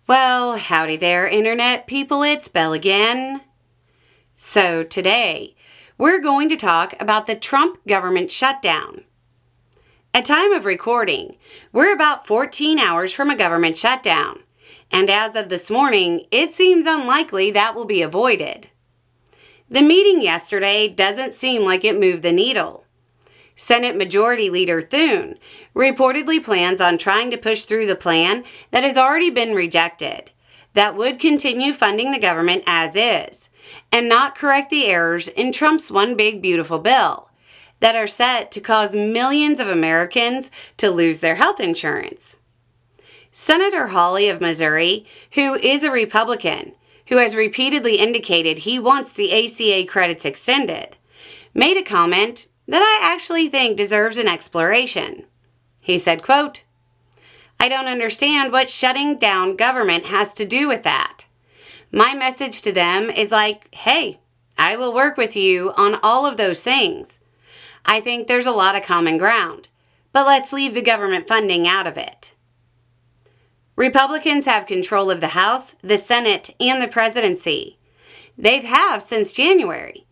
Well, howdy there, Internet people. It's Belle again. So today, we're going to talk about the Trump government shutdown. At time of recording, we're about 14 hours from a government shutdown. And as of this morning, it seems unlikely that will be avoided. The meeting yesterday doesn't seem like it moved the needle. Senate Majority Leader Thune reportedly plans on trying to push through the plan that has already been rejected, that would continue funding the government as is, and not correct the errors in Trump's One Big Beautiful Bill that are set to cause millions of Americans to lose their health insurance. Senator Hawley of Missouri, who is a Republican, who has repeatedly indicated he wants the ACA credits extended, made a comment that I actually think deserves an exploration. He said, quote, "I don't understand what shutting down government has to do with that. My message to them is like, hey, I will work with you on all of those things. I think there's a lot of common ground, but let's leave the government funding out of it." Republicans have control of the House, the Senate, and the presidency. They've had since January.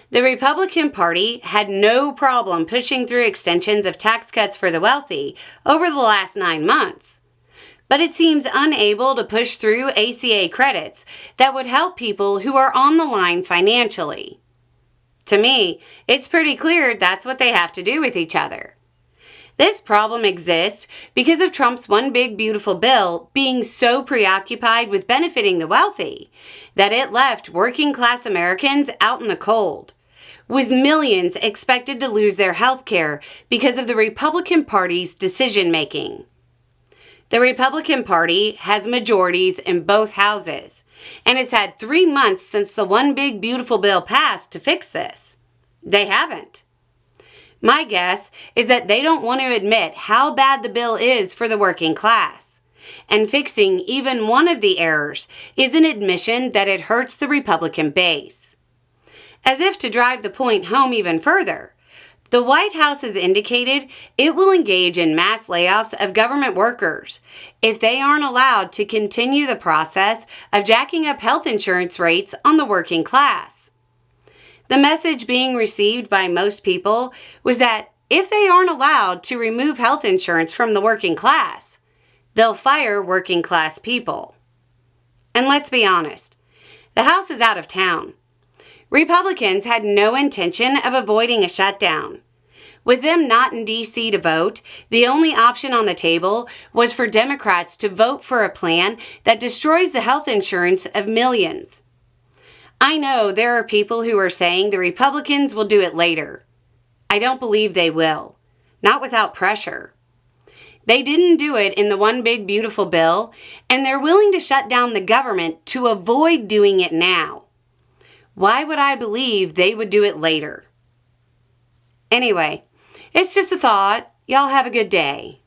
The Republican Party had no problem pushing through extensions of tax cuts for the wealthy over the last 9 months. But it seems unable to push through ACA credits that would help people who are on the line financially. To me, it's pretty clear that's what they have to do with each other. This problem exists because of Trump's One Big Beautiful Bill being so preoccupied with benefiting the wealthy that it left working-class Americans out in the cold, with millions expected to lose their health care because of the Republican Party's decision-making. The Republican Party has majorities in both houses and has had 3 months since the One Big Beautiful Bill passed to fix this. They haven't. My guess is that they don't want to admit how bad the bill is for the working class, and fixing even one of the errors is an admission that it hurts the Republican base. As if to drive the point home even further, the White House has indicated it will engage in mass layoffs of government workers if they aren't allowed to continue the process of jacking up health insurance rates on the working class. The message being received by most people was that if they aren't allowed to remove health insurance from the working class, they'll fire working class people. And let's be honest, the House is out of town. Republicans had no intention of avoiding a shutdown. With them not in D.C. to vote, the only option on the table was for Democrats to vote for a plan that destroys the health insurance of millions. I know there are people who are saying the Republicans will do it later. I don't believe they will. Not without pressure. They didn't do it in the One Big Beautiful Bill, and they're willing to shut down the government to avoid doing it now. Why would I believe they would do it later? Anyway, it's just a thought. Y'all have a good day.